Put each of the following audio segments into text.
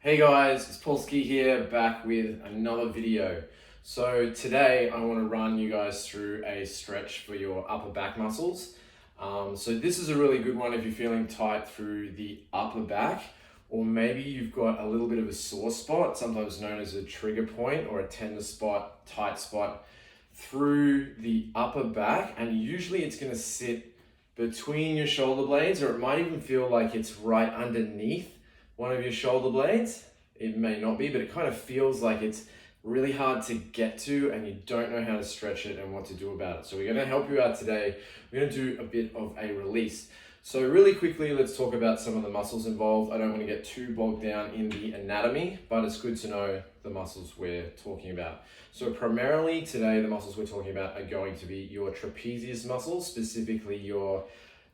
Hey guys, it's Polsky here, back with another video. So today I want to run you guys through a stretch for your upper back muscles. So this is a really good one if you're feeling tight through the upper back, or maybe you've got a little bit of a sore spot, sometimes known as a trigger point or a tender spot, tight spot through the upper back, and usually it's going to sit between your shoulder blades, or it might even feel like it's right underneath one of your shoulder blades. It may not be, but it kind of feels like it's really hard to get to and you don't know how to stretch it and what to do about it. So we're going to help you out today. We're going to do a bit of a release. So really quickly, let's talk about some of the muscles involved. I don't want to get too bogged down in the anatomy, but it's good to know the muscles we're talking about. So primarily today, the muscles we're talking about are going to be your trapezius muscles, specifically your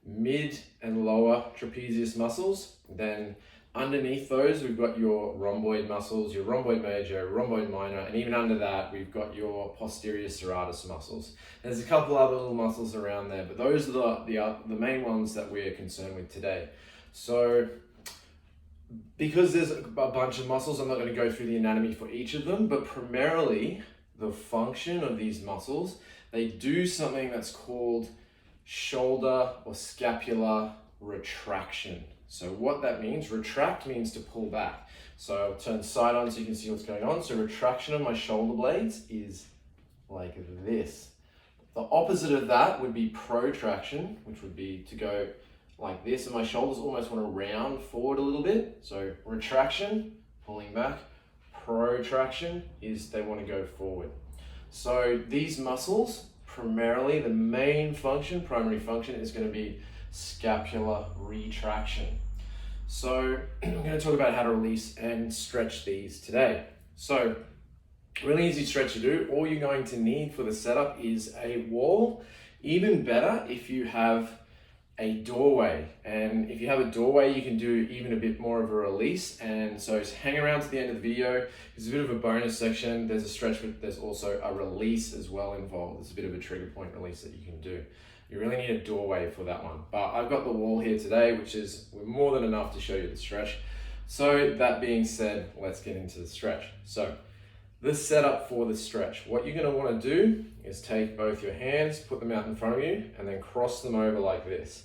mid and lower trapezius muscles. Then underneath those, we've got your rhomboid muscles, your rhomboid major, rhomboid minor, and even under that, we've got your posterior serratus muscles. There's a couple other little muscles around there, but those are the main ones that we're concerned with today. So because there's a bunch of muscles, I'm not going to go through the anatomy for each of them, but primarily the function of these muscles, they do something that's called shoulder or scapular retraction. So what that means, retract means to pull back. So I'll turn side on so you can see what's going on. So retraction of my shoulder blades is like this. The opposite of that would be protraction, which would be to go like this, and my shoulders almost want to round forward a little bit. So retraction, pulling back. Protraction is they want to go forward. So these muscles, primarily the main function, primary function, is going to be scapular retraction. So I'm going to talk about how to release and stretch these today. So really easy stretch to do. All you're going to need for the setup is a wall. Even better if you have a doorway. And if you have a doorway, you can do even a bit more of a release. And so hang around to the end of the video. There's a bit of a bonus section. There's a stretch, but there's also a release as well involved. There's a bit of a trigger point release that you can do. You really need a doorway for that one. But I've got the wall here today, which is more than enough to show you the stretch. So that being said, let's get into the stretch. So the setup for the stretch. What you're going to want to do is take both your hands, put them out in front of you, and then cross them over like this.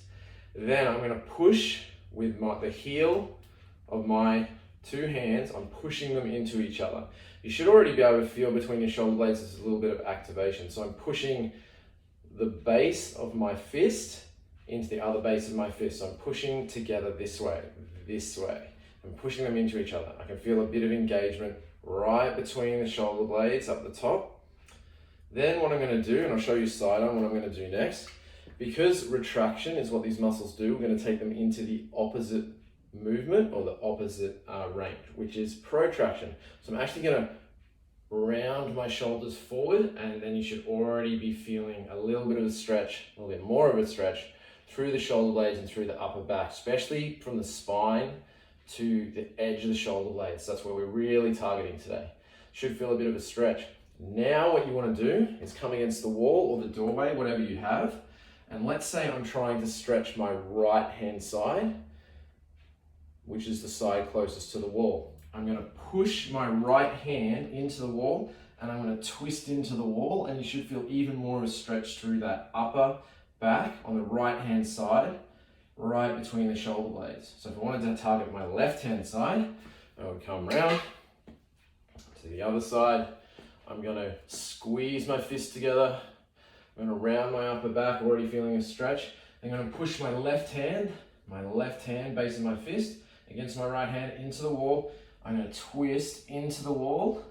Then I'm going to push with the heel of my two hands. I'm pushing them into each other. You should already be able to feel between your shoulder blades there's a little bit of activation. So I'm pushing the base of my fist into the other base of my fist. So I'm pushing together this way. I'm pushing them into each other. I can feel a bit of engagement right between the shoulder blades up the top. Then what I'm going to do, and I'll show you side on what I'm going to do next, because retraction is what these muscles do, we're going to take them into the opposite movement or the opposite range, which is protraction. So I'm actually going to round my shoulders forward, and then you should already be feeling a little bit of a stretch, a little bit more of a stretch through the shoulder blades and through the upper back, especially from the spine to the edge of the shoulder blades. That's where we're really targeting today. Should feel a bit of a stretch. Now what you want to do is come against the wall or the doorway, whatever you have, and let's say I'm trying to stretch my right hand side, which is the side closest to the wall. I'm going to push my right hand into the wall and I'm going to twist into the wall, and you should feel even more of a stretch through that upper back on the right hand side, right between the shoulder blades. So if I wanted to target my left hand side, I would come around to the other side. I'm going to squeeze my fist together. I'm going to round my upper back, already feeling a stretch. I'm going to push my left hand base of my fist against my right hand into the wall. I'm going to twist into the wall.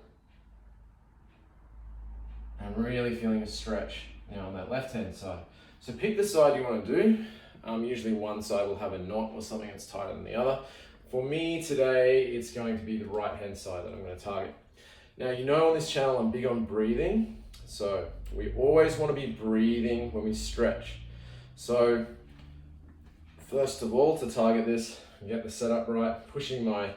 I'm really feeling a stretch now on that left hand side. So pick the side you want to do. Usually one side will have a knot or something that's tighter than the other. For me today, it's going to be the right hand side that I'm going to target. Now, you know on this channel I'm big on breathing. So we always want to be breathing when we stretch. So first of all, to target this, get the setup right, pushing my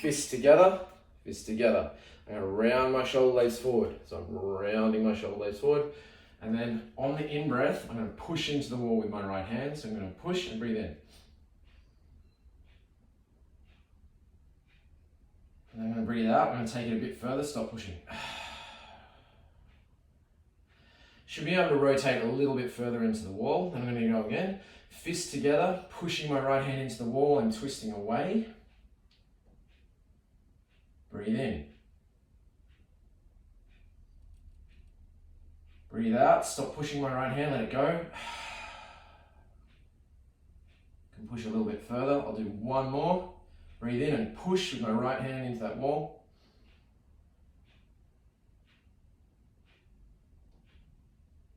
fists together. I'm going to round my shoulder blades forward. So I'm rounding my shoulder blades forward. And then on the in-breath, I'm going to push into the wall with my right hand. So I'm going to push and breathe in. breathe out. I'm going to take it a bit further, stop pushing. Should be able to rotate a little bit further into the wall. Then I'm going to go again. Fists together, pushing my right hand into the wall and twisting away. Breathe in. Breathe out, stop pushing my right hand, let it go. Can push a little bit further. I'll do one more. Breathe in and push with my right hand into that wall.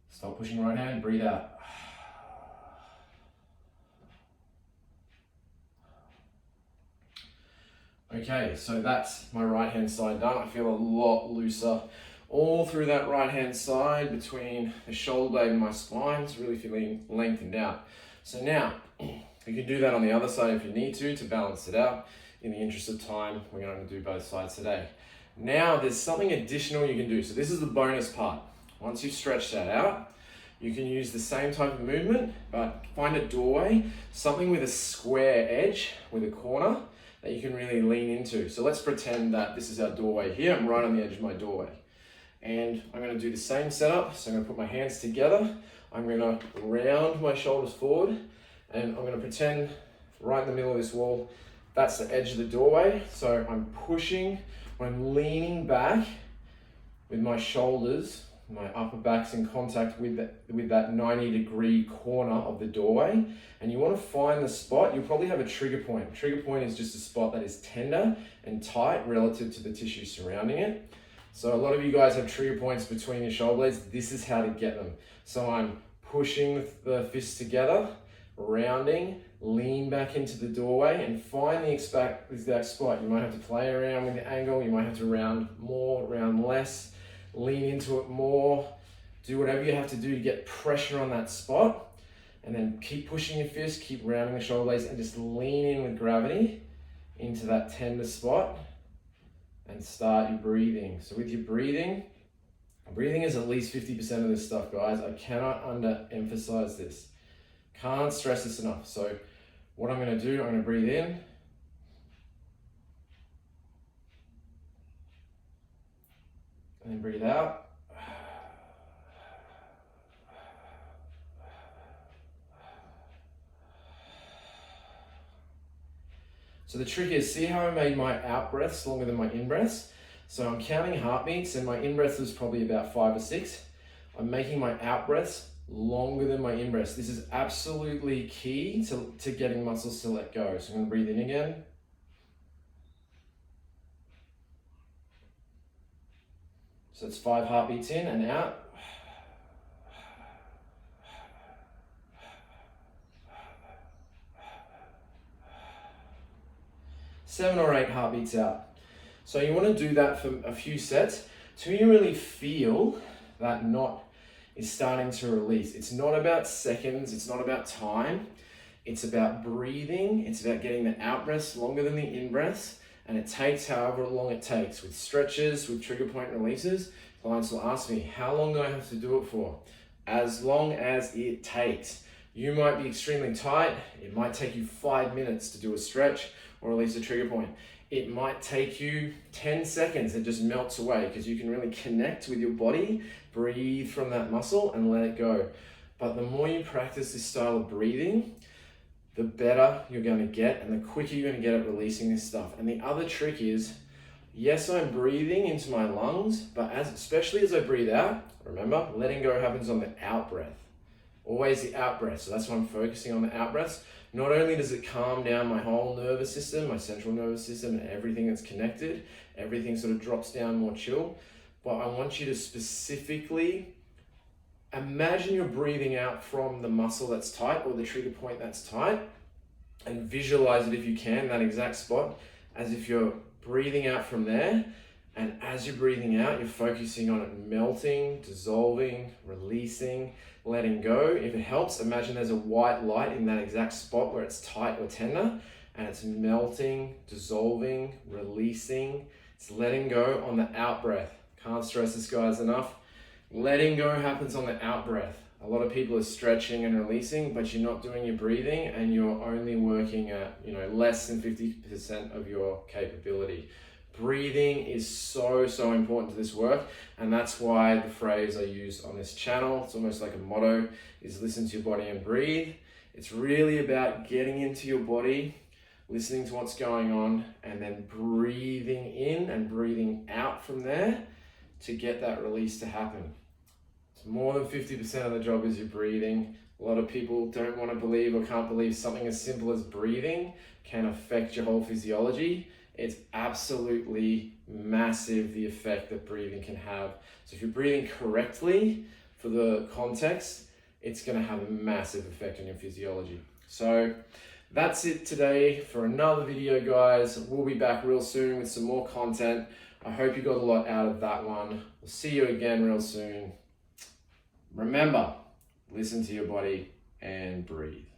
Stop pushing right hand, breathe out. Okay, so that's my right hand side done. I feel a lot looser all through that right hand side between the shoulder blade and my spine. It's really feeling lengthened out. So now, you can do that on the other side if you need to balance it out. In the interest of time, we're going to do both sides today. Now, there's something additional you can do. So this is the bonus part. Once you've stretched that out, you can use the same type of movement, but find a doorway, something with a square edge, with a corner, that you can really lean into. So let's pretend that this is our doorway here. I'm right on the edge of my doorway. And I'm going to do the same setup. So I'm going to put my hands together. I'm going to round my shoulders forward. And I'm going to pretend right in the middle of this wall, that's the edge of the doorway. So I'm pushing, I'm leaning back with my shoulders, my upper back's in contact with that 90-degree corner of the doorway. And you want to find the spot. You'll probably have a trigger point. A trigger point is just a spot that is tender and tight relative to the tissue surrounding it. So a lot of you guys have trigger points between your shoulder blades. This is how to get them. So I'm pushing the fists together, rounding, lean back into the doorway and find the exact spot. You might have to play around with the angle. You might have to round more, round less, lean into it more. Do whatever you have to do to get pressure on that spot. And then keep pushing your fist, keep rounding the shoulder blades and just lean in with gravity into that tender spot and start your breathing. So with your breathing is at least 50% of this stuff, guys. I cannot underemphasize this. Can't stress this enough. So what I'm going to do, I'm going to breathe in. And then breathe out. So the trick is, see how I made my out breaths longer than my in breaths? So I'm counting heartbeats and my in breath was probably about 5 or 6. I'm making my out breaths longer than my in breaths. This is absolutely key to getting muscles to let go. So I'm going to breathe in again. So it's 5 heartbeats in and out. Seven or 8 heartbeats out. So you want to do that for a few sets till you really feel that knot is starting to release. It's not about seconds, it's not about time, it's about breathing, it's about getting the out breaths longer than the in breaths, and it takes however long it takes. With stretches, with trigger point releases, clients will ask me, how long do I have to do it for? As long as it takes. You might be extremely tight, it might take you 5 minutes to do a stretch or release a trigger point. It might take you 10 seconds, it just melts away because you can really connect with your body, breathe from that muscle and let it go. But the more you practice this style of breathing, the better you're going to get and the quicker you're going to get at releasing this stuff. And the other trick is, yes, I'm breathing into my lungs, but especially as I breathe out, remember, letting go happens on the out breath. Always the out breath. So that's why I'm focusing on the out breaths. Not only does it calm down my whole nervous system, my central nervous system, and everything that's connected, everything sort of drops down more chill, but I want you to specifically imagine you're breathing out from the muscle that's tight or the trigger point that's tight, and visualize it if you can, that exact spot, as if you're breathing out from there. And as you're breathing out, you're focusing on it melting, dissolving, releasing, letting go. If it helps, imagine there's a white light in that exact spot where it's tight or tender, and it's melting, dissolving, releasing. It's letting go on the out breath. Can't stress this, guys, enough. Letting go happens on the out breath. A lot of people are stretching and releasing, but you're not doing your breathing and you're only working at, less than 50% of your capability. Breathing is so important to this work, and that's why the phrase I use on this channel, it's almost like a motto, is listen to your body and breathe. It's really about getting into your body, listening to what's going on, and then breathing in and breathing out from there to get that release to happen. So more than 50% of the job is your breathing. A lot of people don't want to believe or can't believe something as simple as breathing can affect your whole physiology. It's absolutely massive, the effect that breathing can have. So if you're breathing correctly, for the context, it's going to have a massive effect on your physiology. So that's it today for another video, guys. We'll be back real soon with some more content. I hope you got a lot out of that one. We'll see you again real soon. Remember, listen to your body and breathe.